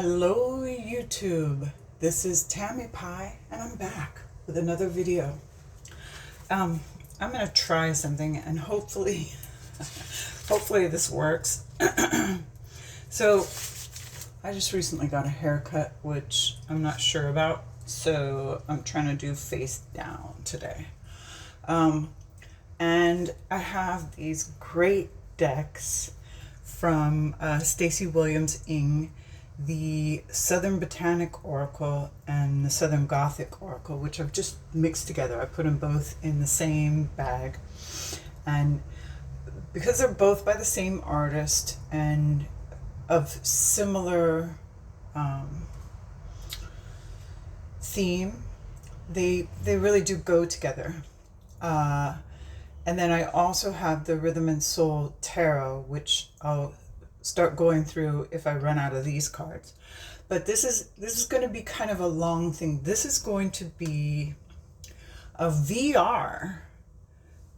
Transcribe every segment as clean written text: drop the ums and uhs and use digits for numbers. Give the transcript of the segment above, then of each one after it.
Hello YouTube, this is Tammy Pie and I'm back with another video. I'm gonna try something and hopefully this works. So I just recently got a haircut, which I'm not sure about, so I'm trying to do face down today. And I have these great decks from Stacy Williams-Ing, the Southern Botanic Oracle and the Southern Gothic Oracle, which I've just mixed together. I put them both in the same bag, and because they're both by the same artist and of similar theme, they really do go together. And then I also have the Rhythm and Soul Tarot, which I'll start going through if I run out of these cards. But this is going to be kind of a long thing. This is going to be a VR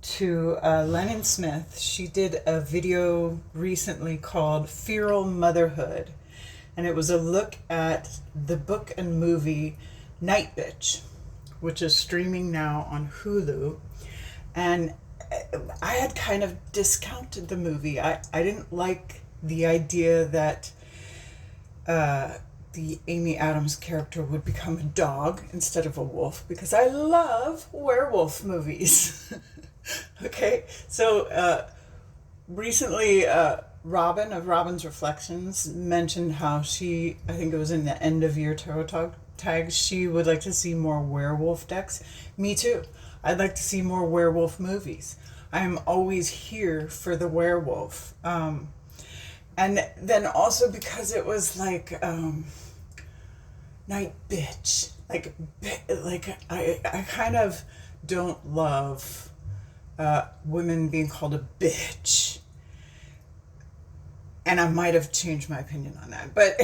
to Lennan Smith. She did a video recently called Feral Motherhood, and it was a look at the book and movie NIGHTBITCH, which is streaming now on Hulu. And I had kind of discounted the movie. I didn't like the idea that the Amy Adams character would become a dog instead of a wolf, because I love werewolf movies. Okay, so recently Robin of Robin's Reflections mentioned how she, I think it was in the end of year tarot tags, she would like to see more werewolf decks. Me too. I'd like to see more werewolf movies. I am always here for the werewolf. And then also because it was like Night Bitch. Like I kind of don't love women being called a bitch. And I might have changed my opinion on that. But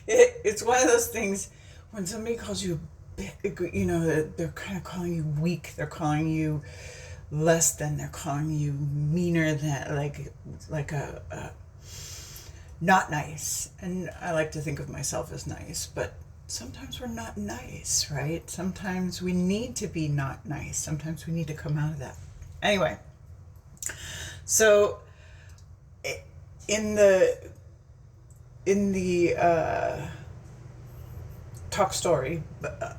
it's one of those things when somebody calls you you know, they're kind of calling you weak, they're calling you less than, they're calling you meaner than, like a not nice. And I like to think of myself as nice, but sometimes we're not nice, right? Sometimes we need to be not nice. Sometimes we need to come out of that. Anyway, so in the talk story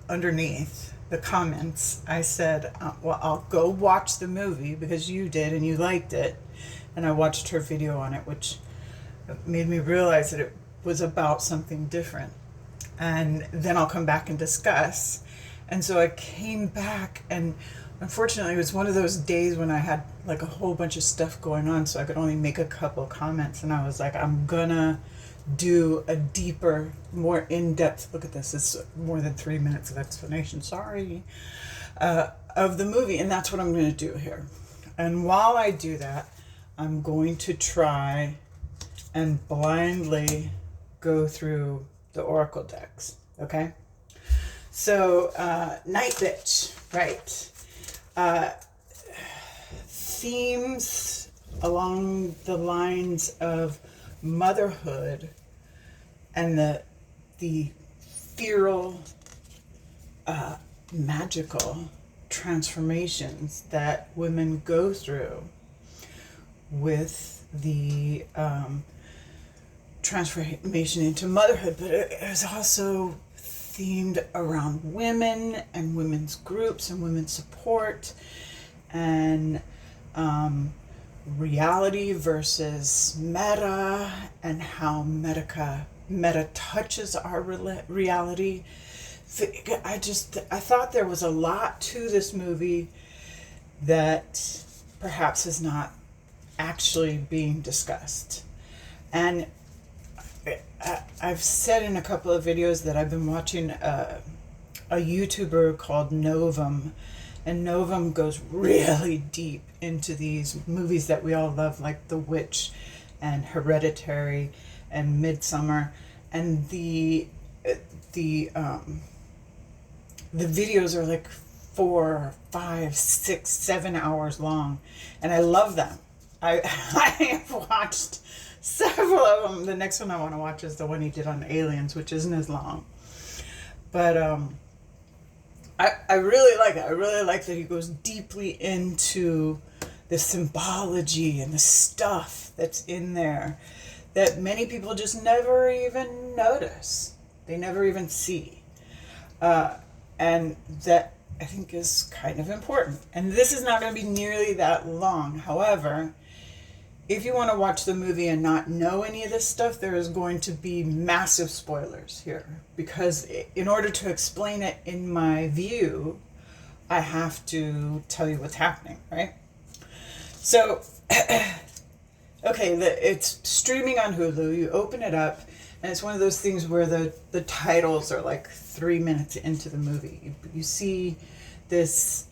underneath the comments, I said, well, I'll go watch the movie because you did and you liked it. And I watched her video on it, which made me realize that it was about something different. And then I'll come back and discuss. And so I came back, and unfortunately it was one of those days when I had like a whole bunch of stuff going on, so I could only make a couple comments. And I was like, I'm gonna do a deeper, more in-depth look at this. It's more than 3 minutes of explanation, sorry, of the movie, and that's what I'm going to do here. And while I do that, I'm going to try and blindly go through the oracle decks, okay? So, NIGHTBITCH, right? Themes along the lines of motherhood and the feral magical transformations that women go through with the transformation into motherhood. But it is also themed around women and women's groups and women's support and reality versus meta, and how meta touches our reality. I thought there was a lot to this movie that perhaps is not actually being discussed. And I've said in a couple of videos that I've been watching a YouTuber called Novum, and Novum goes really deep into these movies that we all love, like The Witch and Hereditary and Midsummer. And the videos are like 4, 5, 6, 7 hours long, and I love them. I have watched several of them. The next one I want to watch is the one he did on aliens, which isn't as long. But I really like it. I really like that he goes deeply into the symbology and the stuff that's in there that many people just never even notice. They never even see. And that I think is kind of important. And this is not going to be nearly that long. However, if you want to watch the movie and not know any of this stuff, there is going to be massive spoilers here. Because in order to explain it in my view, I have to tell you what's happening, right? So, okay, it's streaming on Hulu. You open it up, and it's one of those things where the titles are like 3 minutes into the movie. You see this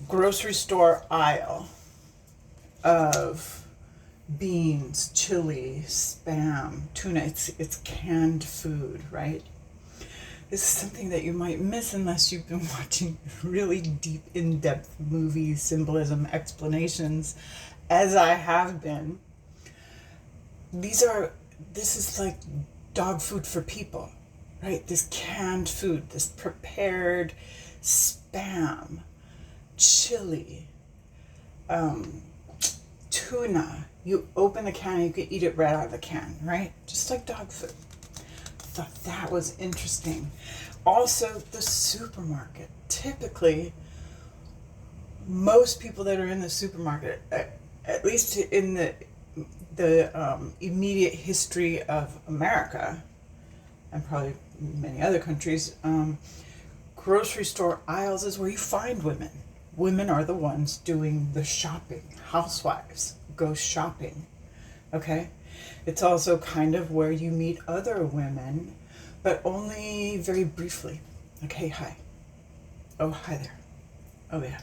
grocery store aisle of beans, chili, Spam, tuna. It's canned food, right? This is something that you might miss unless you've been watching really deep, in-depth movie symbolism explanations, as I have been. This is like dog food for people, right? This canned food, this prepared Spam, chili, tuna. You open the can and you can eat it right out of the can, right? Just like dog food. I thought that was interesting. Also, the supermarket. Typically, most people that are in the supermarket, at least in the immediate history of America, and probably many other countries, grocery store aisles is where you find women. Women are the ones doing the shopping. Housewives go shopping, okay? It's also kind of where you meet other women, but only very briefly. Okay, hi. Oh, hi there. Oh, yeah.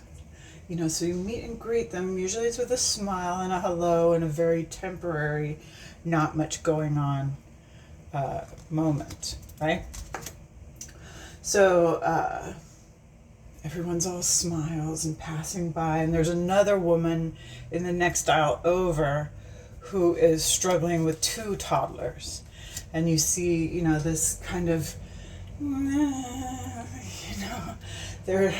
You know, so you meet and greet them. Usually it's with a smile and a hello and a very temporary, not much going on moment, right? So everyone's all smiles and passing by, and there's another woman in the next aisle over who is struggling with 2 toddlers. And you see, you know, this kind of, they're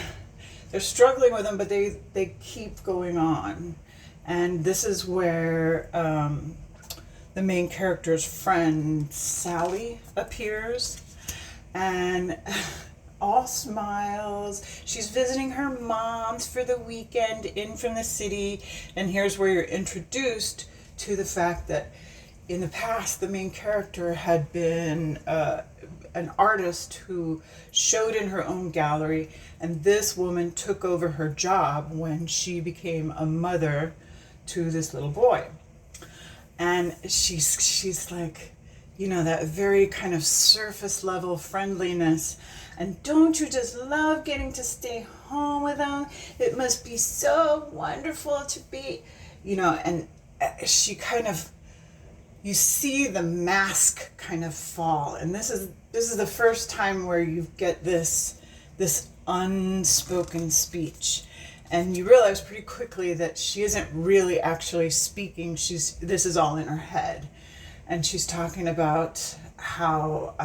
struggling with them, but they keep going on. And this is where the main character's friend, Sally, appears. And all smiles. She's visiting her mom's for the weekend in from the city. And here's where you're introduced to the fact that in the past, the main character had been an artist who showed in her own gallery, and this woman took over her job when she became a mother to this little boy. And she's like, you know, that very kind of surface level friendliness. And don't you just love getting to stay home with them? It must be so wonderful to be, you know, and she kind of, you see the mask kind of fall. And this is the first time where you get this unspoken speech. And you realize pretty quickly that she isn't really actually speaking. This is all in her head. And she's talking about how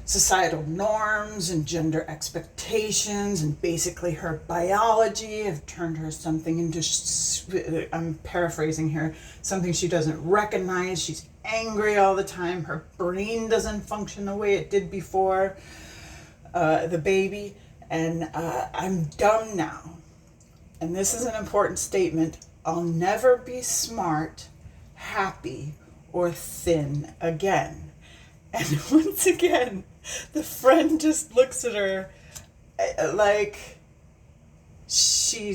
societal norms and gender expectations and basically her biology have turned her something into, I'm paraphrasing here, something she doesn't recognize. She's angry all the time. Her brain doesn't function the way it did before the baby. And I'm dumb now. And this is an important statement. I'll never be smart, happy, or thin again. And once again, the friend just looks at her like she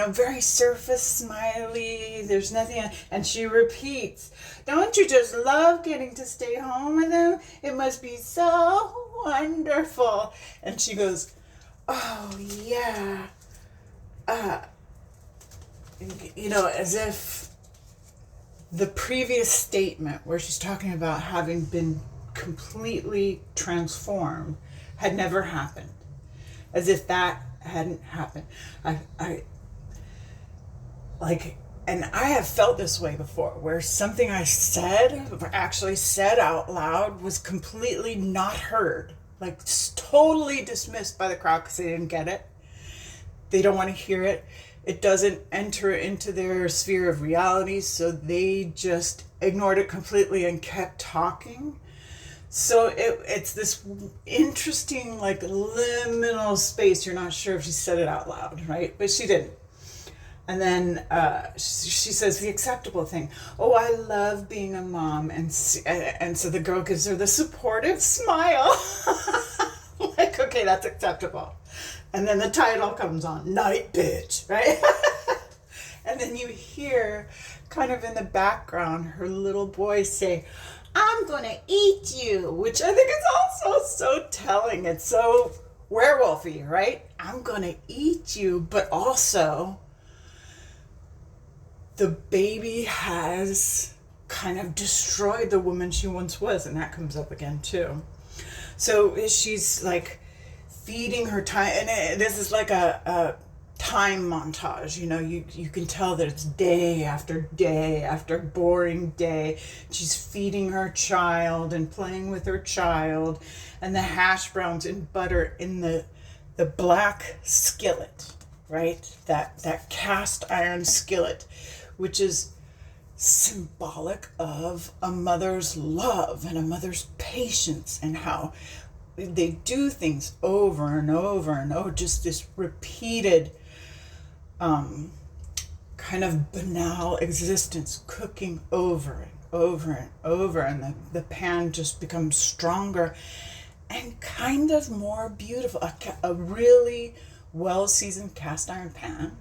very surface smiley. There's nothing, and she repeats, "Don't you just love getting to stay home with him? It must be so wonderful." And she goes, "Oh yeah," as if the previous statement where she's talking about having been completely transformed had never happened, as if that hadn't happened. I like, and I have felt this way before, where something I said, actually said out loud, was completely not heard, like totally dismissed by the crowd because they didn't get it. They don't want to hear it. It doesn't enter into their sphere of reality, so they just ignored it completely and kept talking. So it's this interesting, like, liminal space. You're not sure if she said it out loud, right? But she didn't. And then she says the acceptable thing. Oh, I love being a mom. And so the girl gives her the supportive smile. Like, okay, that's acceptable. And then the title comes on, Night Bitch, right? And then you hear, kind of in the background, her little boy say, I'm gonna eat you, which I think is also so telling. It's so werewolfy, right? I'm gonna eat you, but also the baby has kind of destroyed the woman she once was, and that comes up again too. So she's like feeding her time, and this is like a time montage. You know, you can tell that it's day after boring day. She's feeding her child and playing with her child, and the hash browns and butter in the black skillet, right? That cast iron skillet, which is symbolic of a mother's love and a mother's patience, and how they do things over and over and over, just this repeated kind of banal existence, cooking over and over and over, and the pan just becomes stronger and kind of more beautiful. A really well-seasoned cast iron pan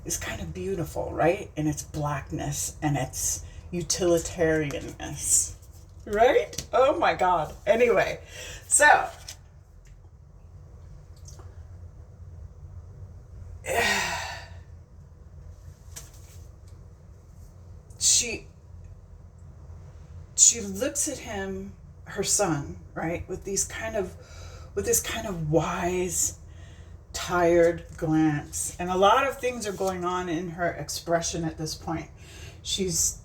is kind of beautiful, right? In its blackness and its utilitarianness, right? Oh my God. Anyway, so she looks at him, her son, right, with this kind of wise, tired glance. And a lot of things are going on in her expression at this point. She's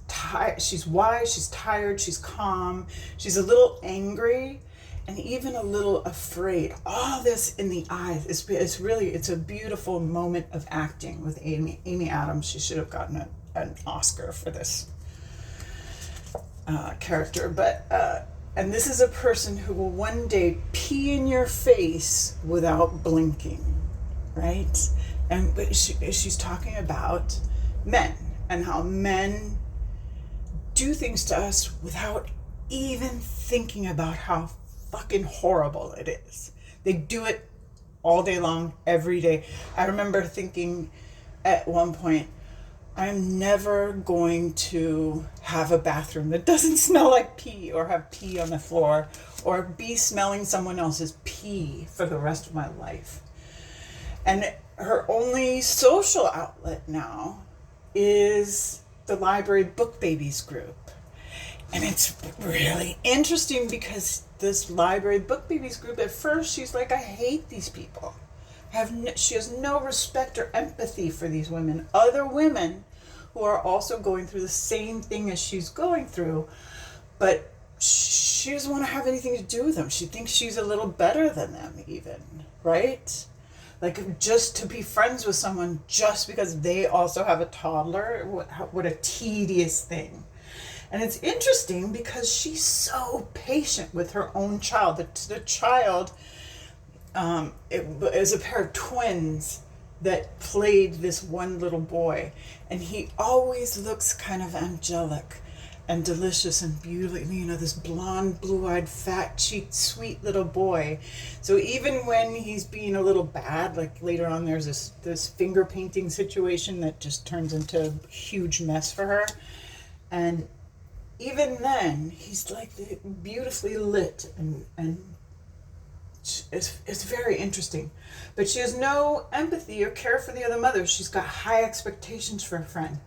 wise, she's tired, she's calm, she's a little angry, and even a little afraid. All this in the eyes. It's a beautiful moment of acting with Amy Adams. She should have gotten an Oscar for this character. But and this is a person who will one day pee in your face without blinking, right? And she's talking about men and how men do things to us without even thinking about how fucking horrible it is. They do it all day long, every day. I remember thinking at one point, I'm never going to have a bathroom that doesn't smell like pee, or have pee on the floor, or be smelling someone else's pee for the rest of my life. And her only social outlet now is the library book babies group. And it's really interesting because this library book babies group, at first she's like, I hate these people. She has no respect or empathy for these women, other women who are also going through the same thing as she's going through, but she doesn't want to have anything to do with them. She thinks she's a little better than them even, right? Like, just to be friends with someone just because they also have a toddler, what a tedious thing. And it's interesting because she's so patient with her own child. The child, it was a pair of twins that played this one little boy, and he always looks kind of angelic and delicious and beautiful, you know, this blonde, blue-eyed, fat-cheeked, sweet little boy. So even when he's being a little bad, like later on there's this finger painting situation that just turns into a huge mess for her, and even then he's like beautifully lit, and it's very interesting. But she has no empathy or care for the other mother. She's got high expectations for her friend.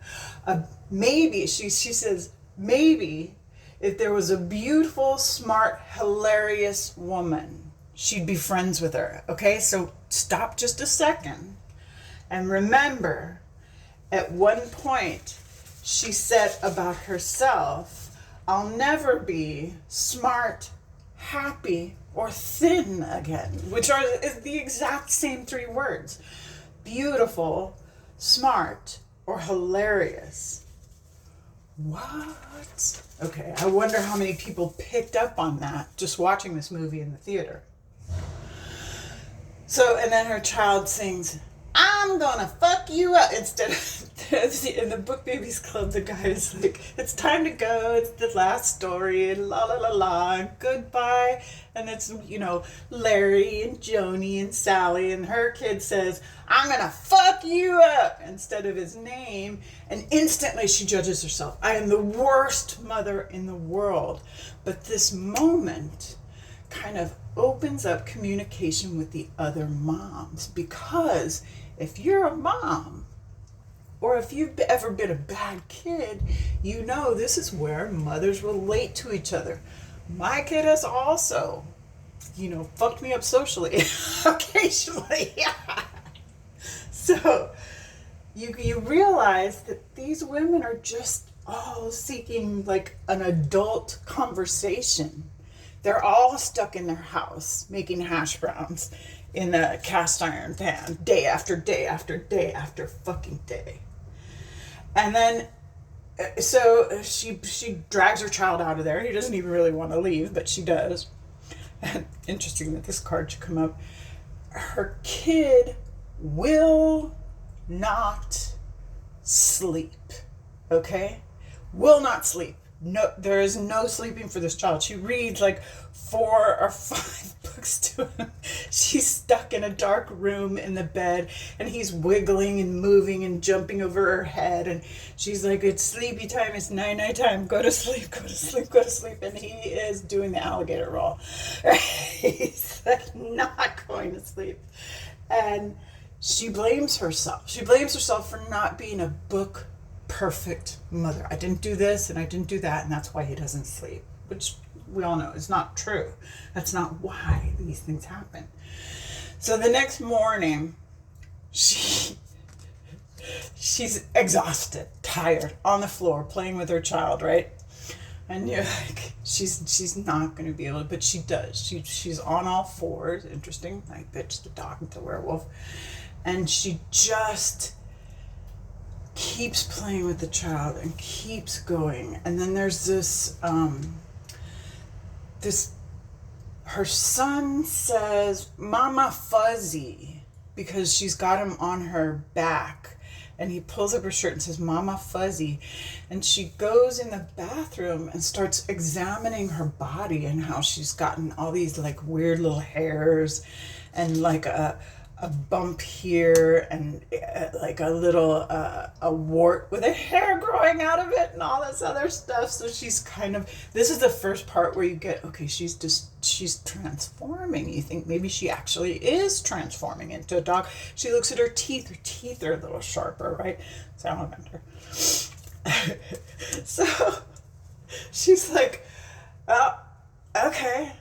Maybe, she says, maybe if there was a beautiful, smart, hilarious woman, she'd be friends with her. Okay, so stop just a second and remember, At one point, she said about herself, I'll never be smart, happy, or thin again, which is the exact same three words. Beautiful, smart, or hilarious. What? Okay, I wonder how many people picked up on that just watching this movie in the theater. So, and then her child sings, I'm gonna fuck you up. Instead of, in the Book Babies Club, the guy is like, it's time to go, it's the last story, and la la la la, and goodbye. And it's, Larry and Joni and Sally, and her kid says, I'm gonna fuck you up, instead of his name. And instantly she judges herself. I am the worst mother in the world. But this moment kind of opens up communication with the other moms, because if you're a mom, or if you've ever been a bad kid, this is where mothers relate to each other. My kid has also, fucked me up socially occasionally. So you realize that these women are just all seeking like an adult conversation. They're all stuck in their house making hash browns in a cast iron pan day after day after day after fucking day. And then, so she drags her child out of there. He doesn't even really want to leave, but she does. And interesting that this card should come up. Her kid will not sleep. Okay? Will not sleep. No, there is no sleeping for this child. She reads like 4 or 5 books to him. She's stuck in a dark room in the bed, and he's wiggling and moving and jumping over her head, and she's like, it's sleepy time, it's night time, go to sleep, go to sleep, go to sleep. And he is doing the alligator roll. He's like not going to sleep. And she blames herself. She blames herself for not being a book perfect mother. I didn't do this and I didn't do that, and that's why he doesn't sleep, which we all know is not true. That's not why these things happen. So the next morning, she's exhausted, tired, on the floor playing with her child, right? And you're like, she's not going to be able to, but she does. She's on all fours. Interesting. Like, bitch, the dog with the werewolf. And she just keeps playing with the child and keeps going. And then there's this her son says, Mama Fuzzy, because she's got him on her back. And he pulls up her shirt and says, Mama Fuzzy. And she goes in the bathroom and starts examining her body and how she's gotten all these like weird little hairs and like a bump here and like a little a wart with a hair growing out of it and all this other stuff. So she's kind of, this is the first part where you get, okay, she's transforming. You think maybe she actually is transforming into a dog. She looks at her teeth are a little sharper, right? Salamander. So she's like, oh, okay,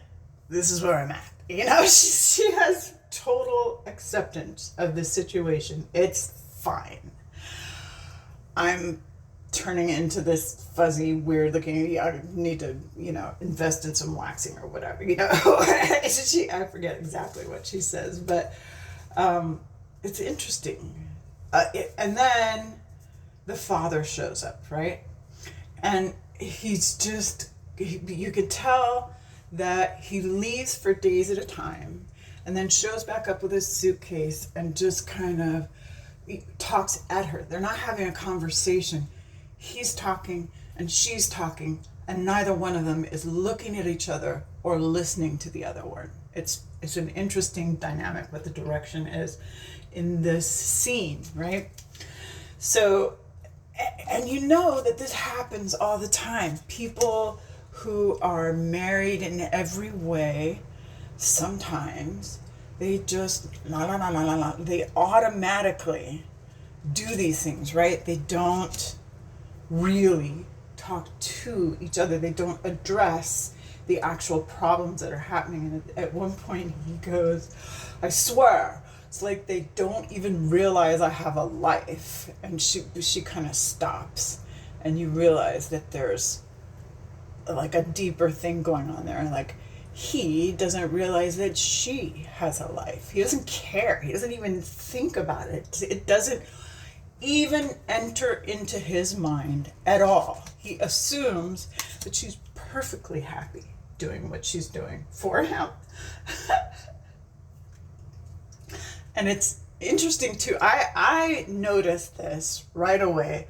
this is where I'm at. She has total acceptance of the situation. It's fine. I'm turning into this fuzzy, weird looking, I need to, invest in some waxing or whatever, I forget exactly what she says, but it's interesting. And then the father shows up, right? And he's just, you could tell that he leaves for days at a time and then shows back up with his suitcase and just kind of talks at her. They're not having a conversation. He's talking and she's talking, and neither one of them is looking at each other or listening to the other one. It's an interesting dynamic what the direction is in this scene, right? So, and that this happens all the time. People who are married in every way, sometimes they just they automatically do these things, right? They don't really talk to each other. They don't address the actual problems that are happening. And at one point he goes, I swear, It's like they don't even realize I have a life. And she kind of stops, and you realize that there's like a deeper thing going on there. Like, he doesn't realize that she has a life. He doesn't care. He doesn't even think about it. It doesn't even enter into his mind at all. He assumes that she's perfectly happy doing what she's doing for him. And it's interesting too. I noticed this right away.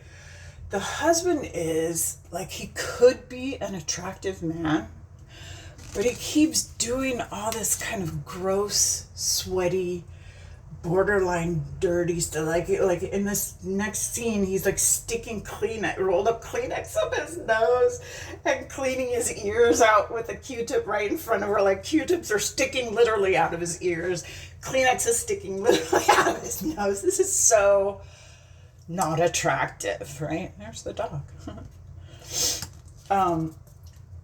The husband is like, he could be an attractive man, but he keeps doing all this kind of gross, sweaty, borderline dirty stuff. Like in this next scene, he's like sticking rolled up Kleenex up his nose and cleaning his ears out with a Q-tip right in front of her. Like, Q-tips are sticking literally out of his ears. Kleenex is sticking literally out of his nose. This is so not attractive, right? There's the dog.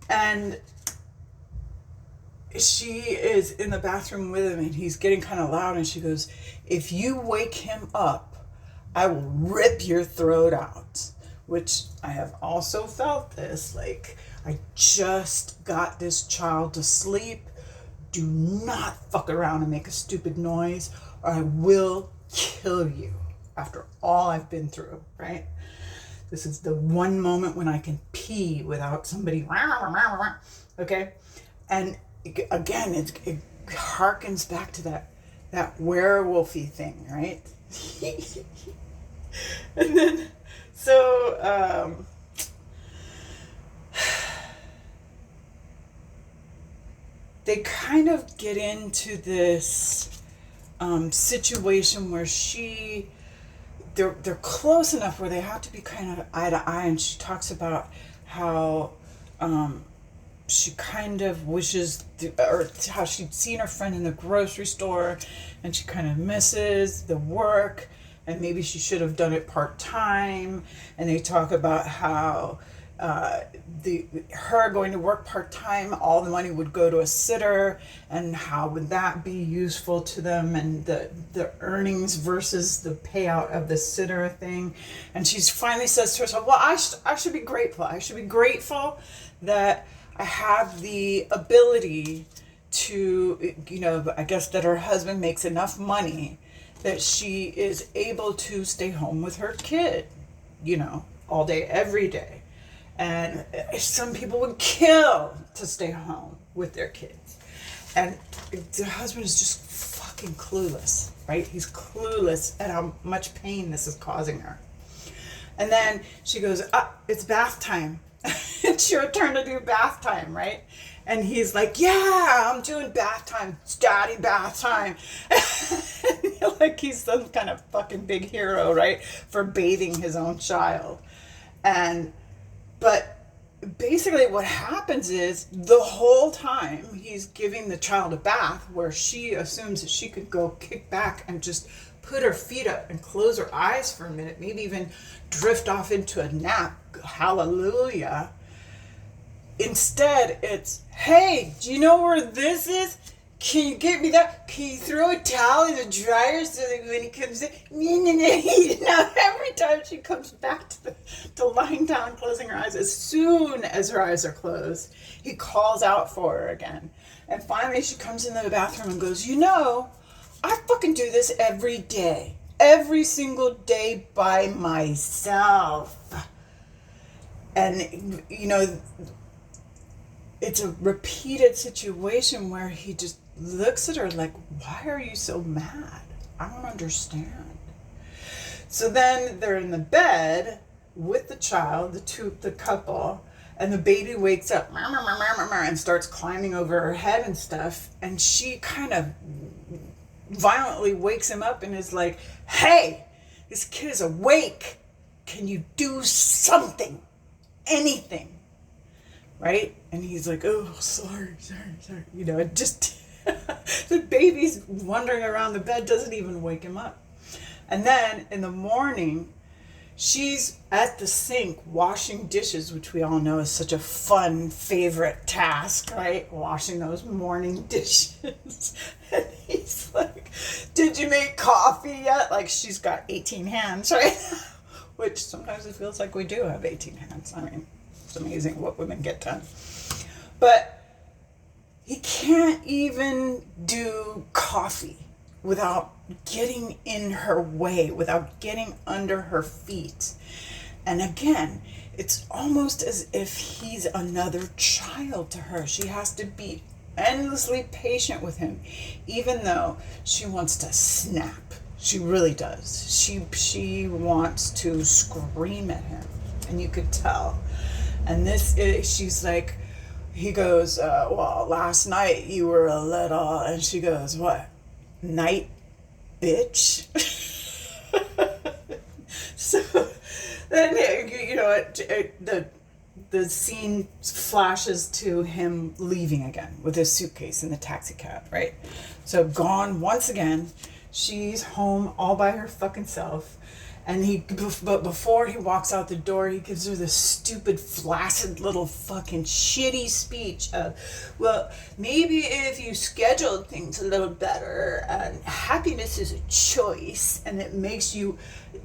And she is in the bathroom with him, and he's getting kind of loud, and she goes, "If you wake him up, I will rip your throat out." Which I have also felt this, like, I just got this child to sleep. Do not fuck around and make a stupid noise, or I will kill you after all I've been through, right? This is the one moment when I can pee without somebody, okay? And again, it harkens back to that werewolfy thing, right? And then, so, they kind of get into this situation where they're close enough where they have to be kind of eye to eye, and she talks about how she kind of wishes, or how she'd seen her friend in the grocery store, and she kind of misses the work, and maybe she should have done it part-time. And they talk about how her going to work part-time, all the money would go to a sitter, and how would that be useful to them, and the earnings versus the payout of the sitter thing. And she finally says to herself, well, I should be grateful. I should be grateful that I have the ability to, I guess that her husband makes enough money that she is able to stay home with her kid, all day, every day. And some people would kill to stay home with their kids. And the husband is just fucking clueless, right? He's clueless at how much pain this is causing her. And then she goes, it's bath time. It's your turn to do bath time, right? And he's like, yeah, I'm doing bath time. It's daddy bath time. Like he's some kind of fucking big hero, right? For bathing his own child. But basically what happens is the whole time he's giving the child a bath, where she assumes that she could go kick back and just put her feet up and close her eyes for a minute, maybe even drift off into a nap. Hallelujah. Instead, it's, hey, do you know where this is? Can you get me that? Can you throw a towel in the dryer so that when he comes in, every time she comes back to lying down, closing her eyes, as soon as her eyes are closed, he calls out for her again. And finally she comes into the bathroom and goes, I fucking do this every day. Every single day by myself. And, it's a repeated situation where he just looks at her like, why are you so mad? I don't understand. So then they're in the bed with the child, the couple, and the baby wakes up and starts climbing over her head and stuff. And she kind of violently wakes him up and is like, hey, this kid is awake. Can you do something? Anything? Right? And he's like, oh, sorry. It just, the baby's wandering around the bed, doesn't even wake him up. And then in the morning, She's at the sink washing dishes, which we all know is such a fun favorite task, right? Washing those morning dishes. And he's like, did you make coffee yet? Like, she's got 18 hands, right? Which sometimes it feels like we do have 18 hands. I mean, it's amazing what women get done. But he can't even do coffee without getting in her way, without getting under her feet. And again, it's almost as if he's another child to her. She has to be endlessly patient with him, even though she wants to snap. She really does. She wants to scream at him, and you could tell. And she's like, he goes, well, last night you were a little, and she goes, what? Night bitch. So then, the scene flashes to him leaving again with his suitcase in the taxi cab, right? So gone once again. She's home all by her fucking self. And but before he walks out the door, he gives her this stupid, flaccid little fucking shitty speech of, well, maybe if you scheduled things a little better, and happiness is a choice, and it makes you,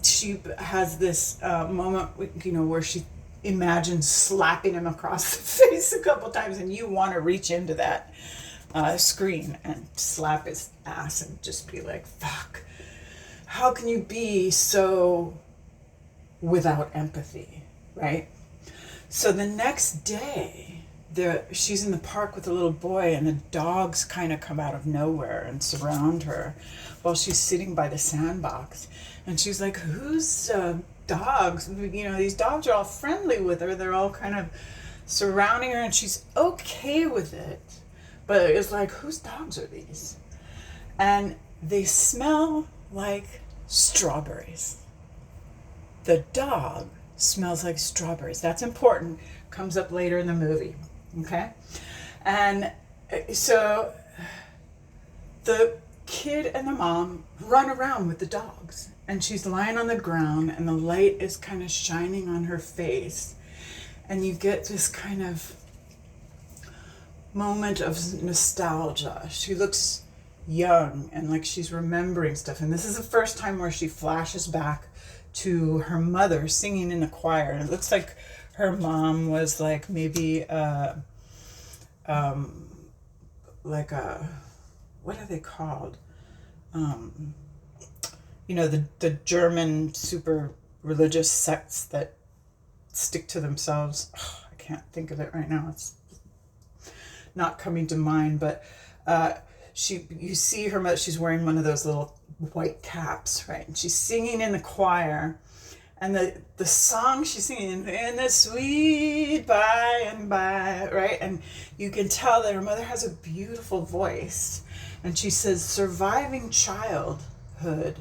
she has this moment, where she imagines slapping him across the face a couple times, and you want to reach into that screen and slap his ass and just be like, fuck. How can you be so without empathy, right? So the next day, she's in the park with a little boy, and the dogs kind of come out of nowhere and surround her while she's sitting by the sandbox. And she's like, whose dogs? These dogs are all friendly with her. They're all kind of surrounding her, and she's okay with it. But it's like, whose dogs are these? And they smell like strawberries. The dog smells like strawberries. That's important. Comes up later in the movie. Okay? And so the kid and the mom run around with the dogs. And she's lying on the ground, and the light is kind of shining on her face. And you get this kind of moment of nostalgia. She looks young and like she's remembering stuff, and this is the first time where she flashes back to her mother singing in the choir, and it looks like her mom was like maybe like a, what are they called, the German super religious sects that stick to themselves. I can't think of it right now, it's not coming to mind, but you see her mother, she's wearing one of those little white caps, right? And she's singing in the choir, and the song she's singing, in the sweet by and by, right? And you can tell that her mother has a beautiful voice, and she says surviving childhood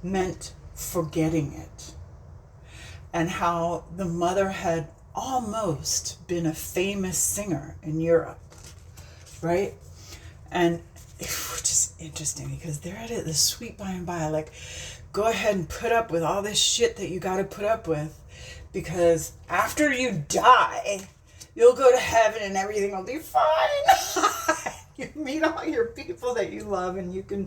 meant forgetting it, and how the mother had almost been a famous singer in Europe, right? And which is interesting, because they're at it, the sweet by and by, like, go ahead and put up with all this shit that you got to put up with, because after you die, you'll go to heaven and everything will be fine. You meet all your people that you love, and you can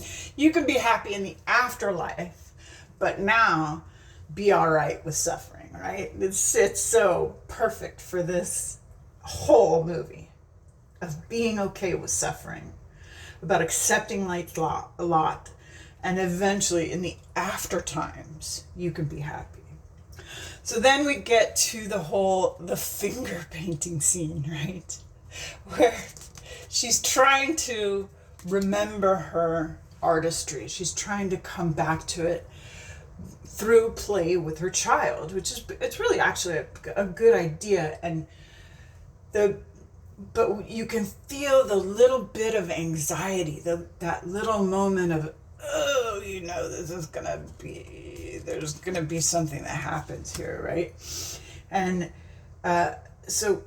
be happy in the afterlife, but now be all right with suffering, right? It's so perfect for this whole movie of being okay with suffering, about accepting life's lot, and eventually in the after times you can be happy. So then we get to the finger painting scene, right, where she's trying to remember her artistry. She's trying to come back to it through play with her child, it's really actually a good idea. And but you can feel the little bit of anxiety, that little moment of, there's gonna be something that happens here, right? And so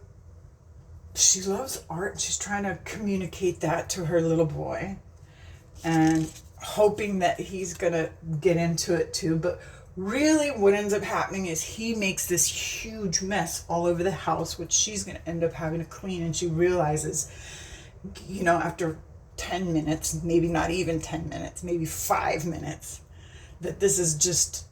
she loves art, and she's trying to communicate that to her little boy, and hoping that he's gonna get into it too. But Really, what ends up happening is he makes this huge mess all over the house, which she's going to end up having to clean. And she realizes, after 10 minutes, maybe not even 10 minutes, maybe 5 minutes, that this is just,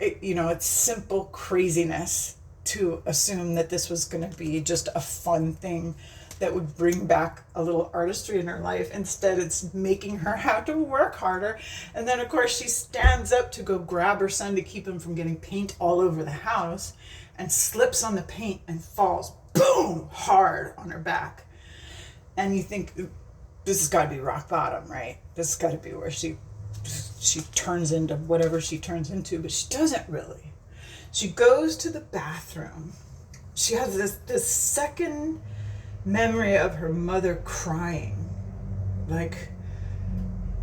it's simple craziness to assume that this was going to be just a fun thing that would bring back a little artistry in her life. Instead, it's making her have to work harder. And then, of course, she stands up to go grab her son to keep him from getting paint all over the house, and slips on the paint and falls, boom, hard on her back. And you think, this has got to be rock bottom, right? This has got to be where she turns into whatever she turns into, but she doesn't really. She goes to the bathroom. She has this second memory of her mother crying, like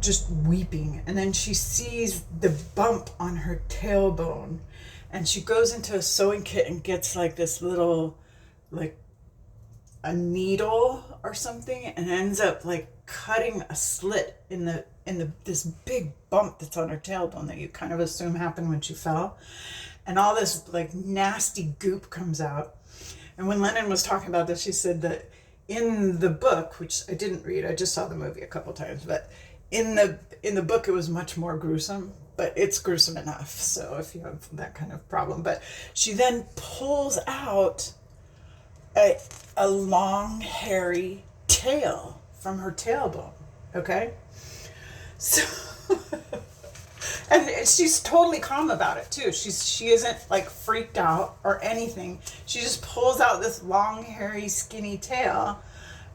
just weeping. And then she sees the bump on her tailbone, and she goes into a sewing kit and gets like this little, like a needle or something, and ends up like cutting a slit in this big bump that's on her tailbone that you kind of assume happened when she fell. And all this like nasty goop comes out. And when Lennan was talking about this, she said that in the book, which I didn't read, I just saw the movie a couple times, but in the book it was much more gruesome, but it's gruesome enough. So if you have that kind of problem, but she then pulls out a long hairy tail from her tailbone. Okay, so and she's totally calm about it too. She isn't like freaked out or anything. She just pulls out this long, hairy, skinny tail,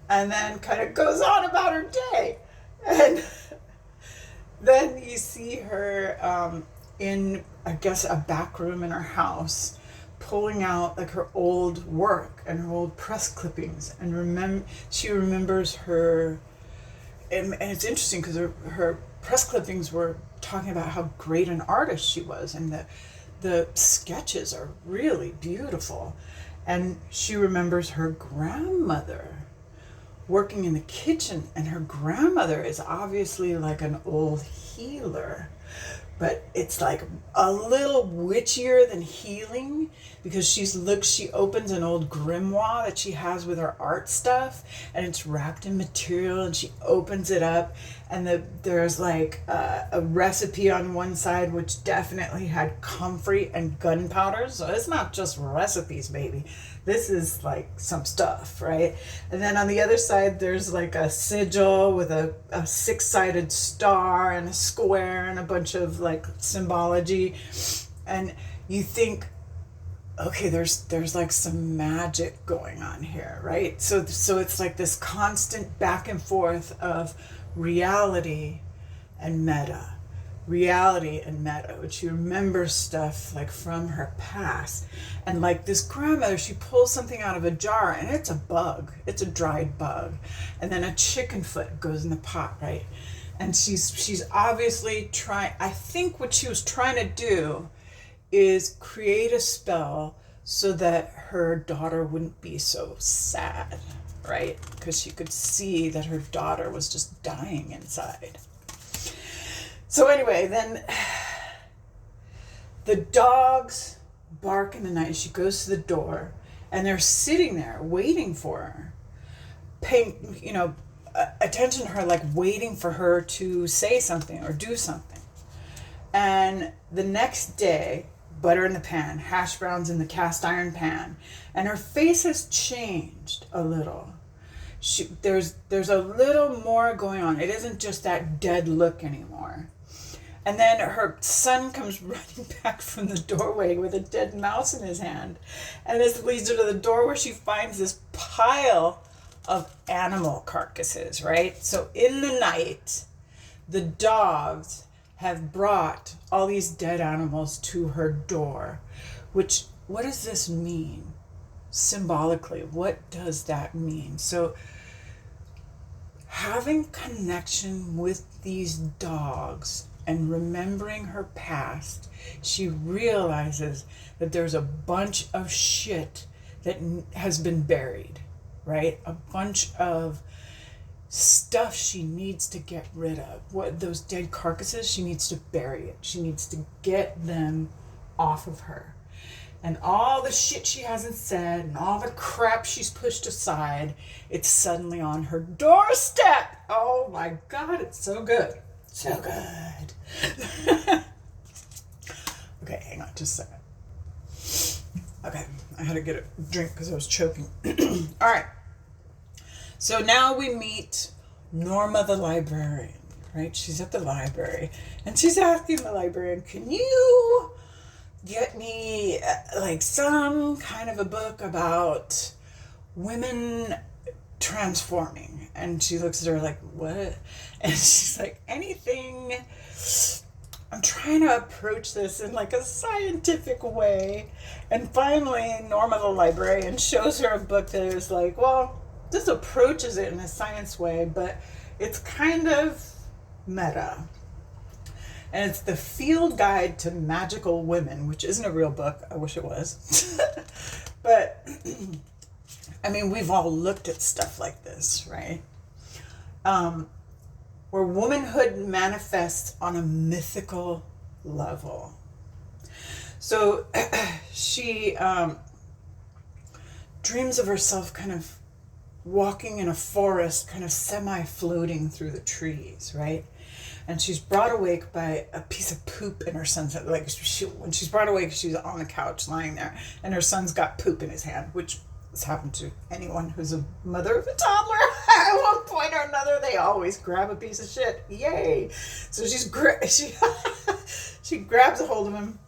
and then kind of goes on about her day. And then you see her in, I guess, a back room in her house, pulling out like her old work and her old press clippings, and she remembers her. And it's interesting because her press clippings were talking about how great an artist she was, and the sketches are really beautiful. And she remembers her grandmother working in the kitchen, and her grandmother is obviously like an old healer, but it's like a little witchier than healing, because she opens an old grimoire that she has with her art stuff, and it's wrapped in material, and she opens it up, and there's like a recipe on one side which definitely had comfrey and gunpowder. So it's not just recipes, baby. This is like some stuff, right? And then on the other side, there's like a sigil with a six-sided star and a square and a bunch of like symbology. And you think, okay, there's like some magic going on here, right? So it's like this constant back and forth of reality and meta, which she remembers stuff like from her past. And like this grandmother, she pulls something out of a jar, and it's a bug, it's a dried bug, and then a chicken foot goes in the pot, right? And she's obviously trying, I think what she was trying to do is create a spell so that her daughter wouldn't be so sad, right? Because she could see that her daughter was just dying inside. So anyway, then the dogs bark in the night. She goes to the door, and they're sitting there waiting for her, paying, attention to her, like waiting for her to say something or do something. And the next day, butter in the pan, hash browns in the cast iron pan, and her face has changed a little. There's a little more going on. It isn't just that dead look anymore. And then her son comes running back from the doorway with a dead mouse in his hand. And this leads her to the door where she finds this pile of animal carcasses, right? So in the night, the dogs have brought all these dead animals to her door. Which, what does this mean? Symbolically, what does that mean? So having connection with these dogs and remembering her past, she realizes that there's a bunch of shit that has been buried, right? A bunch of stuff she needs to get rid of. What those dead carcasses, she needs to bury it. She needs to get them off of her. And all the shit she hasn't said and all the crap she's pushed aside, it's suddenly on her doorstep. Oh my God, it's so good. So good. Okay, hang on just a second. Okay, I had to get a drink because I was choking. All right. So now we meet Norma the librarian, right? She's at the library and she's asking the librarian, can you get me like some kind of a book about women transforming? And she looks at her like, what? And she's like, anything. I'm trying to approach this in like a scientific way. And finally, Norma the librarian shows her a book that is like, well, this approaches it in a science way, but it's kind of meta. And it's the Field Guide to Magical Women, which isn't a real book. I wish it was. But, I mean, we've all looked at stuff like this, right? Where womanhood manifests on a mythical level. So she dreams of herself kind of walking in a forest, kind of semi-floating through the trees, right? And she's brought awake by a piece of poop in her son's, like when she's brought awake, she's on the couch lying there, and her son's got poop in his hand, which has happened to anyone who's a mother of a toddler. At one point or another, they always grab a piece of shit. Yay! So she grabs a hold of him,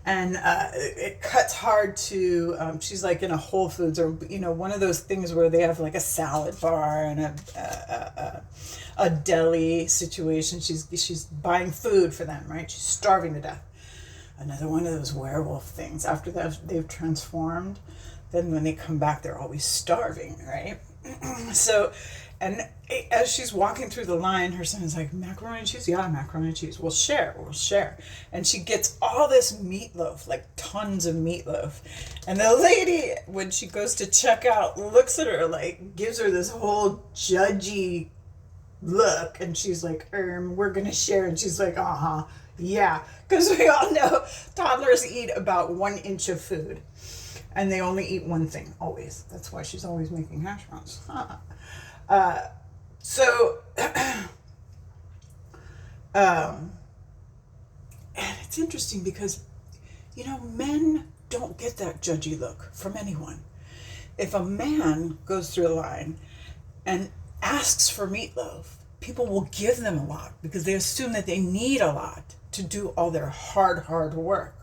and it cuts hard to. She's like in a Whole Foods or one of those things where they have like a salad bar and a deli situation. She's buying food for them, right? She's starving to death. Another one of those werewolf things. After they've transformed, then when they come back, they're always starving, right? So, and as she's walking through the line, her son is like, macaroni and cheese? Yeah, macaroni and cheese. We'll share. And she gets all this meatloaf, like tons of meatloaf. And the lady, when she goes to check out, looks at her, like, gives her this whole judgy look. And she's like, we're going to share. And she's like, yeah. Because we all know toddlers eat about 1 inch of food. And they only eat one thing, always. That's why she's always making hash browns. And it's interesting because, men don't get that judgy look from anyone. If a man goes through a line and asks for meatloaf, people will give them a lot because they assume that they need a lot to do all their hard work.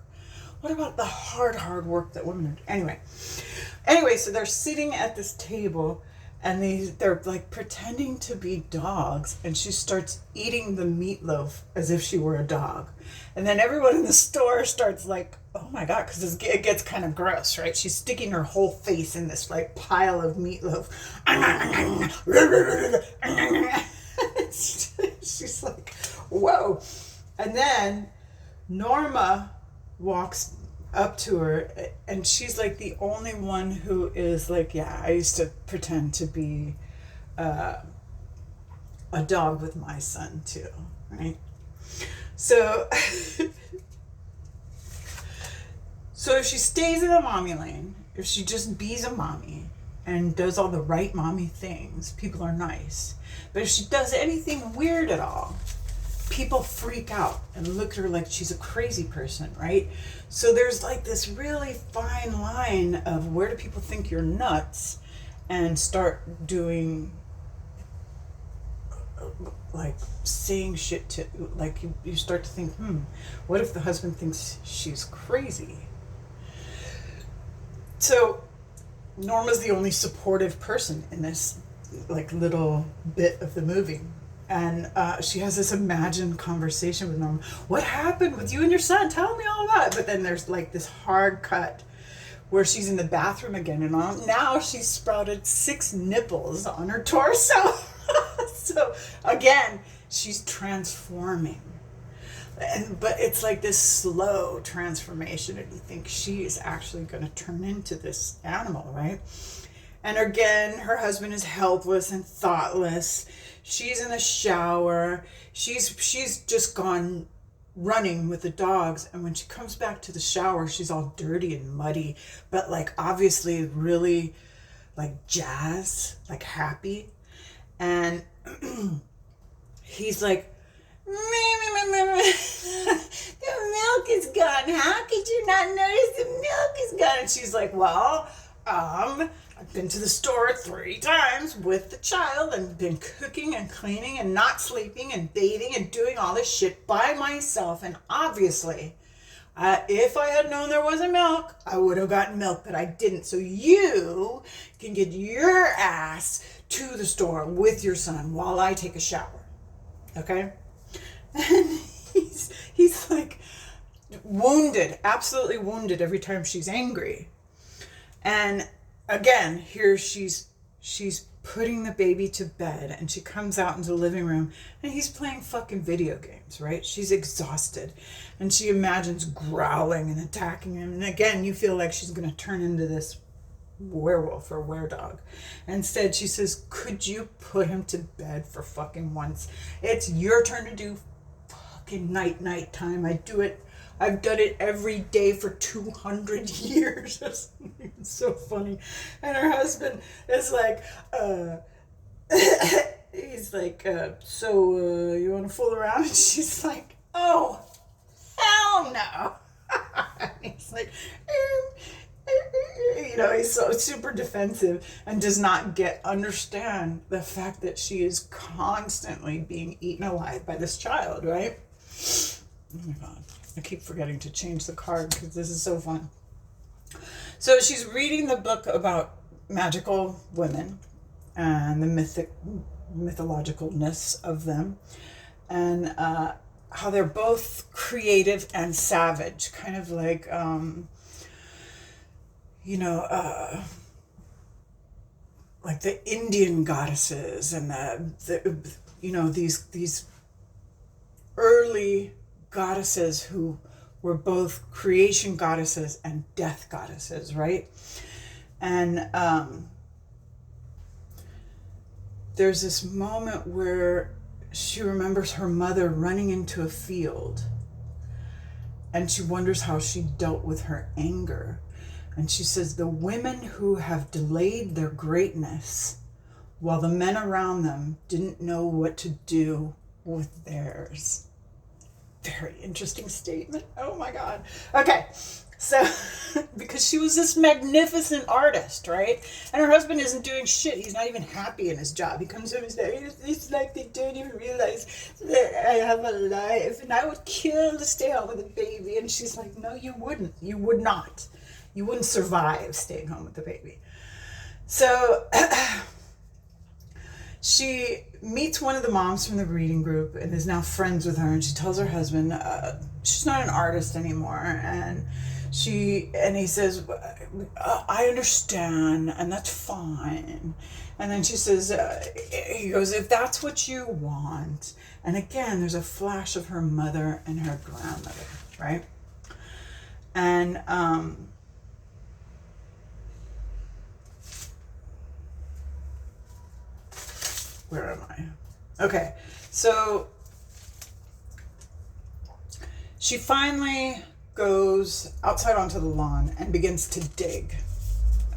What about the hard work that women are doing? Anyway, so they're sitting at this table and they're like pretending to be dogs, and she starts eating the meatloaf as if she were a dog. And then everyone in the store starts like, oh my God, because it gets kind of gross, right? She's sticking her whole face in this like pile of meatloaf. She's like, whoa. And then Norma walks up to her, and she's like the only one who is like, yeah, I used to pretend to be a dog with my son too, right? So if she stays in the mommy lane, if she just bees a mommy and does all the right mommy things, people are nice. But if she does anything weird at all, people freak out and look at her like she's a crazy person, right? So there's like this really fine line of where do people think you're nuts and start doing, like saying shit to, like you start to think, what if the husband thinks she's crazy? So Norma's the only supportive person in this like little bit of the movie. And she has this imagined conversation with Norma. What happened with you and your son? Tell me all about it. But then there's like this hard cut where she's in the bathroom again. And now she's sprouted 6 nipples on her torso. So again, she's transforming. But it's like this slow transformation. And you think she is actually going to turn into this animal, right? And again, her husband is helpless and thoughtless. She's in the shower. She's just gone running with the dogs, and when she comes back to the shower, she's all dirty and muddy, but like obviously really like jazzed, like happy. And he's like, the milk is gone. How could you not notice the milk is gone? And she's like, well, I've been to the store 3 times with the child and been cooking and cleaning and not sleeping and bathing and doing all this shit by myself. And obviously, if I had known there wasn't milk, I would have gotten milk, but I didn't. So you can get your ass to the store with your son while I take a shower. Okay? And he's like wounded, absolutely wounded every time she's angry. And again, here she's putting the baby to bed, and she comes out into the living room, and he's playing fucking video games, right? She's exhausted, and she imagines growling and attacking him. And again, you feel like she's going to turn into this werewolf or were-dog. Instead, she says, could you put him to bed for fucking once? It's your turn to do fucking night time. I've done it every day for 200 years. It's so funny. And her husband is like, he's like, so you want to fool around? And she's like, oh, hell no. And he's like, he's so super defensive and does not understand the fact that she is constantly being eaten alive by this child, right? Oh my God. I keep forgetting to change the card because this is so fun. So she's reading the book about magical women and the mythologicalness of them, and how they're both creative and savage, kind of like, like the Indian goddesses and these early goddesses who were both creation goddesses and death goddesses, right? And there's this moment where she remembers her mother running into a field, and she wonders how she dealt with her anger. And she says, the women who have delayed their greatness while the men around them didn't know what to do with theirs. Very interesting statement. Oh my God. Okay. So, because she was this magnificent artist, right? And her husband isn't doing shit. He's not even happy in his job. He comes home and says, it's like they don't even realize that I have a life and I would kill to stay home with the baby. And she's like, no, you wouldn't. You would not. You wouldn't survive staying home with the baby. So she meets one of the moms from the reading group and is now friends with her. And she tells her husband she's not an artist anymore. And he says, I understand, and that's fine. And then she says, he goes, if that's what you want. And again, there's a flash of her mother and her grandmother, right? And where am I? Okay, so she finally goes outside onto the lawn and begins to dig.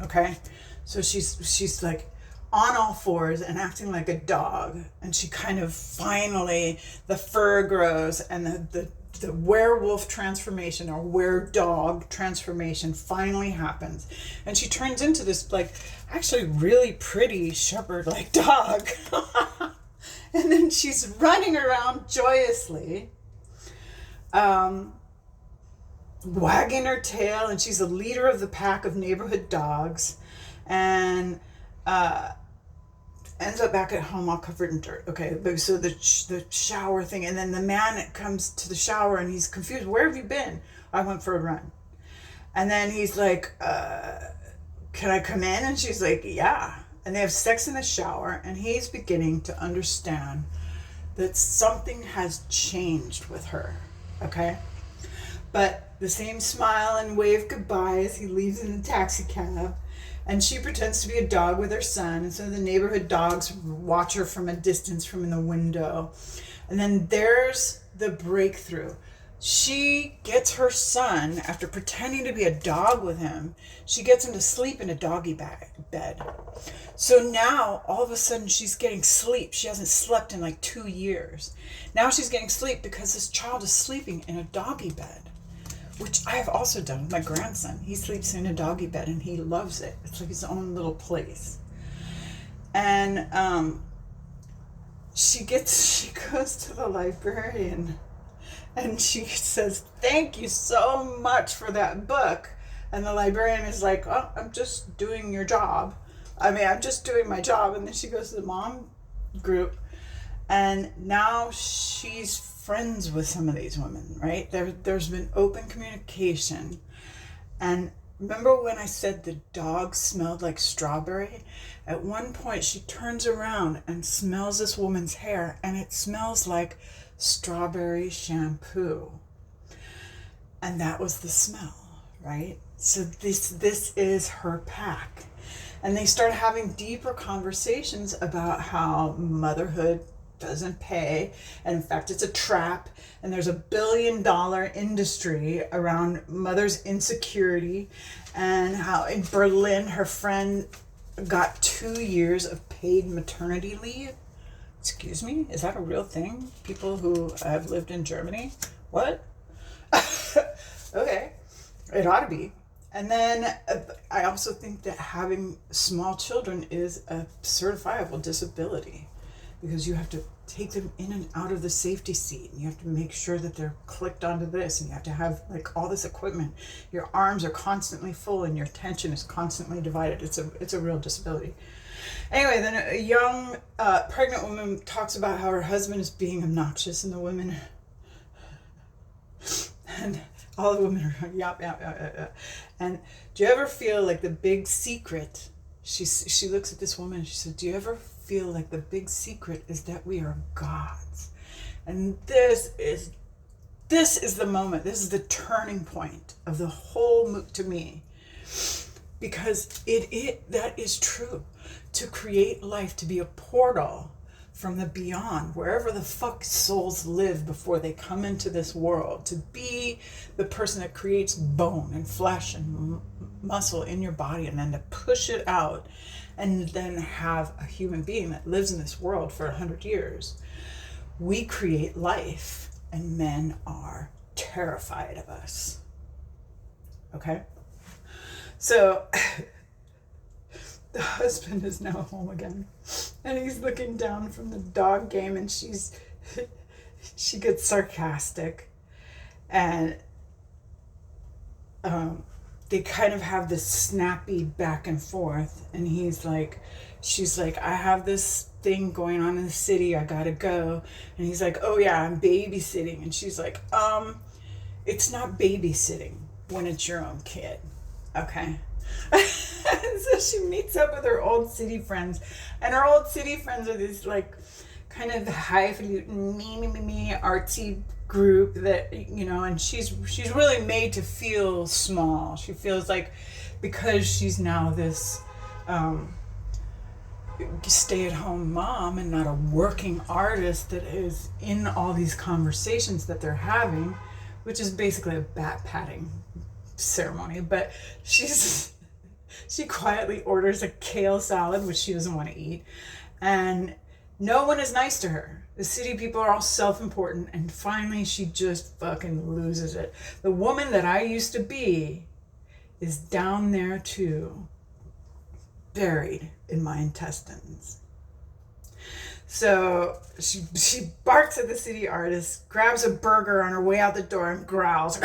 Okay, so she's like on all fours and acting like a dog, and she kind of finally, the fur grows and the werewolf transformation or were-dog transformation finally happens, and she turns into this like actually really pretty shepherd-like dog. And then she's running around joyously, wagging her tail, and she's the leader of the pack of neighborhood dogs, and ends up back at home all covered in dirt. Okay, so the shower thing, and then the man comes to the shower and he's confused. Where have you been? I went for a run. And then he's like, can I come in? And she's like, yeah. And they have sex in the shower, and he's beginning to understand that something has changed with her. Okay? But the same smile and wave goodbye as he leaves in the taxi cab. And she pretends to be a dog with her son. And so the neighborhood dogs watch her from a distance from in the window. And then there's the breakthrough. She gets her son, after pretending to be a dog with him, she gets him to sleep in a doggy bed. So now, all of a sudden, she's getting sleep. She hasn't slept in like 2 years. Now she's getting sleep because this child is sleeping in a doggy bed, which I have also done with my grandson. He sleeps in a doggy bed and he loves it. It's like his own little place. And she goes to the librarian and she says, "Thank you so much for that book." And the librarian is like, "Oh, I'm just doing your job. I'm just doing my job." And then she goes to the mom group, and now she's friends with some of these women, right? There's been open communication. And remember when I said the dog smelled like strawberry? At one point, she turns around and smells this woman's hair, and it smells like strawberry shampoo. And that was the smell, right? So this is her pack. And they start having deeper conversations about how motherhood doesn't pay, and in fact it's a trap, and there's $1 billion industry around mother's insecurity, and how in Berlin her friend got 2 years of paid maternity leave. Excuse me, is that a real thing? People who have lived in Germany? What? Okay, it ought to be. And then I also think that having small children is a certifiable disability, because you have to take them in and out of the safety seat, and you have to make sure that they're clicked onto this, and you have to have like all this equipment. Your arms are constantly full and your attention is constantly divided. It's a real disability. Anyway, then a young pregnant woman talks about how her husband is being obnoxious, and the women, and all the women are yap. And do you ever feel like the big secret? She looks at this woman and she said, "Do you ever feel like the big secret is that we are gods?" And this is the moment. This is the turning point of the whole to me, because that is true. To create life, to be a portal from the beyond, wherever the fuck souls live before they come into this world, to be the person that creates bone and flesh and muscle in your body, and then to push it out, and then have a human being that lives in this world for 100 years. We create life, and men are terrified of us. Okay? So the husband is now home again, and he's looking down from the dog game, and she gets sarcastic, and they kind of have this snappy back and forth, and she's like, "I have this thing going on in the city, I gotta go." And he's like, "Oh yeah, I'm babysitting." And she's like, "It's not babysitting when it's your own kid, okay?" So she meets up with her old city friends, and her old city friends are this like kind of highfalutin, me artsy group that, you know, and she's really made to feel small. She feels like, because she's now this stay-at-home mom and not a working artist that is in all these conversations that they're having, which is basically a bat patting ceremony, but she quietly orders a kale salad, which she doesn't want to eat, and no one is nice to her. The city people are all self-important, and finally she just fucking loses it. The woman that I used to be is down there too, buried in my intestines. So she barks at the city artist, grabs a burger on her way out the door, and growls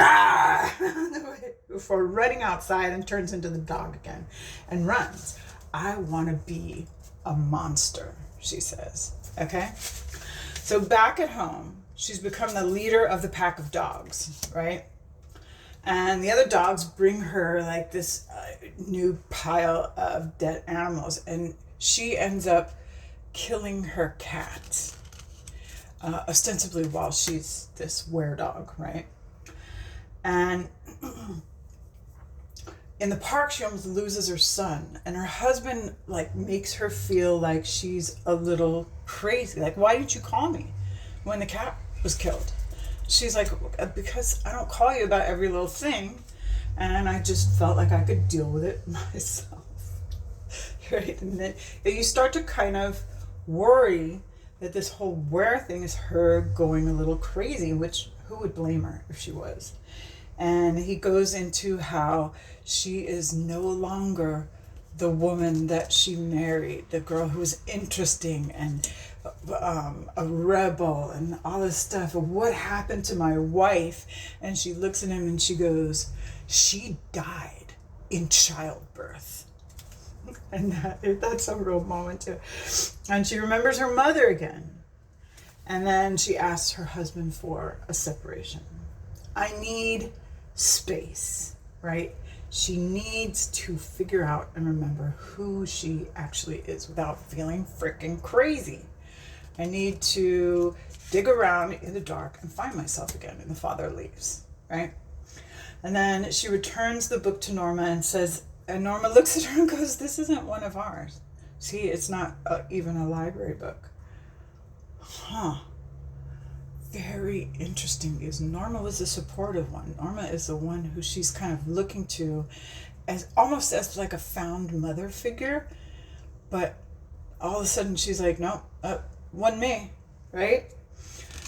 before running outside, and turns into the dog again and runs. "I want to be a monster," she says. Okay? So back at home, she's become the leader of the pack of dogs, right? And the other dogs bring her like this new pile of dead animals, and she ends up killing her cat, ostensibly while she's this were-dog, right? And in the park, she almost loses her son, and her husband like makes her feel like she's a little crazy. Like, why didn't you call me when the cat was killed? She's like, because I don't call you about every little thing, and I just felt like I could deal with it myself. Right? And then you start to kind of worry that this whole where thing is her going a little crazy, which who would blame her if she was? And he goes into how she is no longer the woman that she married, the girl who was interesting and a rebel and all this stuff. What happened to my wife? And she looks at him and she goes, she died in childbirth. And that's a real moment too. And she remembers her mother again. And then she asks her husband for a separation. I need space, right? She needs to figure out and remember who she actually is without feeling freaking crazy. I need to dig around in the dark and find myself again. And the father leaves, right? And then she returns the book to Norma and says, and Norma looks at her and goes, this isn't one of ours. See, it's not even a library book. Huh. Very interesting, because Norma was the supportive one. Norma is the one who she's kind of looking to as almost as like a found mother figure. But all of a sudden she's like, no, wasn't me, right?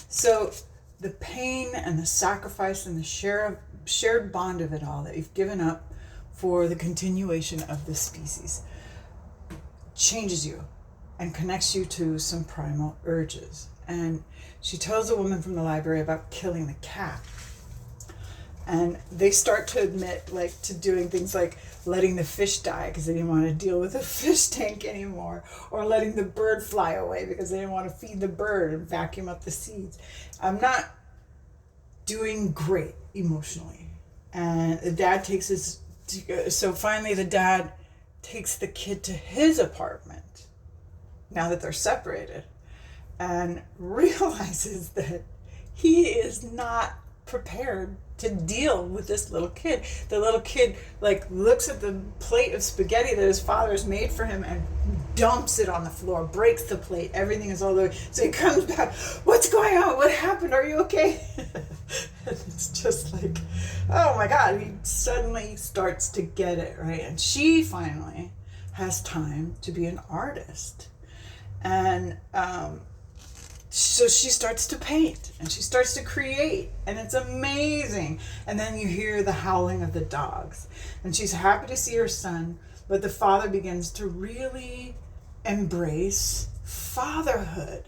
So the pain and the sacrifice and the shared bond of it all that you've given up for the continuation of this species changes you and connects you to some primal urges. And she tells a woman from the library about killing the cat. And they start to admit like to doing things like letting the fish die because they didn't want to deal with the fish tank anymore, or letting the bird fly away because they didn't want to feed the bird and vacuum up the seeds. I'm not doing great emotionally. And the dad takes so finally the dad takes the kid to his apartment now that they're separated, and realizes that he is not prepared to deal with this little kid. The little kid like looks at the plate of spaghetti that his father has made for him and dumps it on the floor, breaks the plate, everything is all the way. So he comes back, what's going on? What happened? Are you okay? And it's just like, oh my God, he suddenly starts to get it, right? And she finally has time to be an artist. And so she starts to paint and she starts to create, and it's amazing. And then you hear the howling of the dogs, and she's happy to see her son, but the father begins to really embrace fatherhood.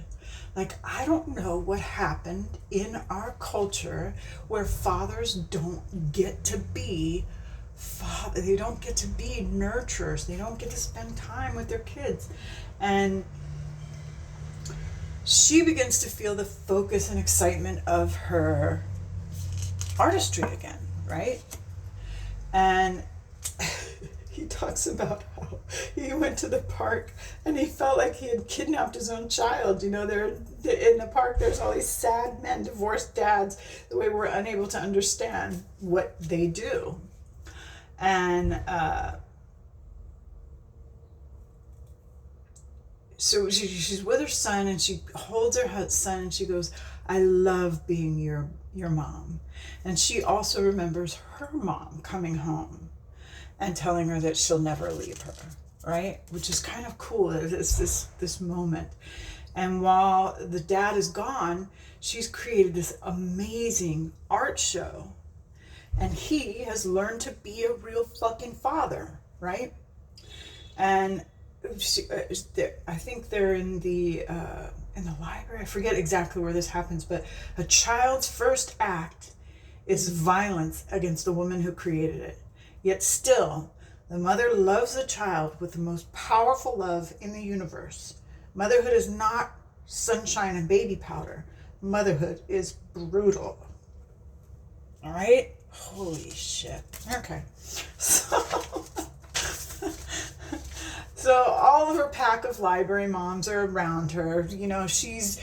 Like, I don't know what happened in our culture where fathers don't get to be they don't get to be nurturers. They don't get to spend time with their kids. And she begins to feel the focus and excitement of her artistry again, right? And he talks about how he went to the park and he felt like he had kidnapped his own child. You know, they're in the park, there's all these sad men, divorced dads, the way we're unable to understand what they do. And so she's with her son, and she holds her son and she goes, I love being your mom. And she also remembers her mom coming home and telling her that she'll never leave her, right? Which is kind of cool. It's this moment. And while the dad is gone, she's created this amazing art show. And he has learned to be a real fucking father, right? And I think they're in the library. I forget exactly where this happens, but a child's first act is violence against the woman who created it. Yet still, the mother loves the child with the most powerful love in the universe. Motherhood is not sunshine and baby powder. Motherhood is brutal. All right? Holy shit. Okay. So all of her pack of library moms are around her. You know, she's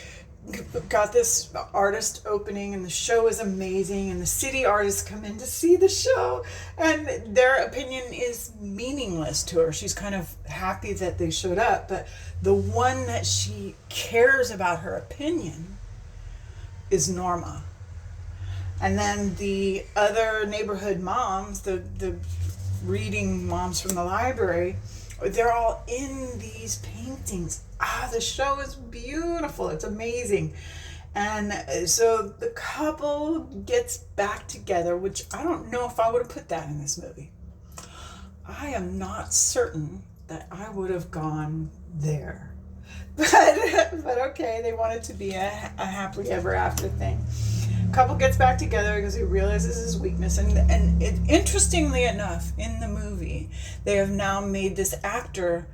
got this artist opening, and the show is amazing, and the city artists come in to see the show, and their opinion is meaningless to her. She's kind of happy that they showed up, but the one that she cares about her opinion is Norma. And then the other neighborhood moms, the reading moms from the library, they're all in these paintings. The show is beautiful. It's amazing. And so the couple gets back together, which I don't know if I would have put that in this movie. I am not certain that I would have gone there. But okay, they want it to be a happily ever after thing. Couple gets back together because he realizes his weakness, and interestingly enough, in the movie they have now made this actor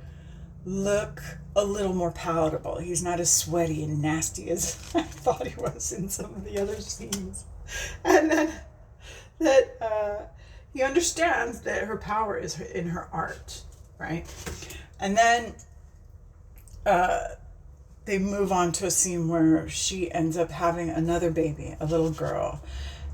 look a little more palatable. He's not as sweaty and nasty as I thought he was in some of the other scenes, and then that he understands that her power is in her art, right? And then they move on to a scene where she ends up having another baby, a little girl,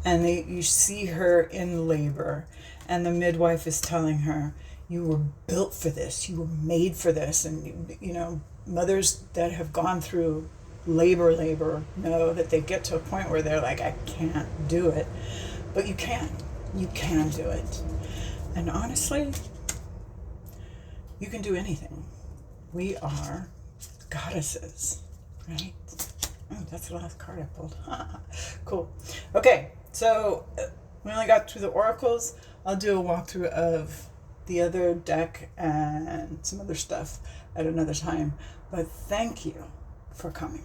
and you see her in labor, and the midwife is telling her, you were built for this, you were made for this. And you know, mothers that have gone through labor know that they get to a point where they're like, I can't do it, but you can do it. And honestly, you can do anything. We are goddesses, right? Oh, that's the last card I pulled. Cool. Okay, so we only got through the oracles. I'll do a walkthrough of the other deck and some other stuff at another time. But thank you for coming.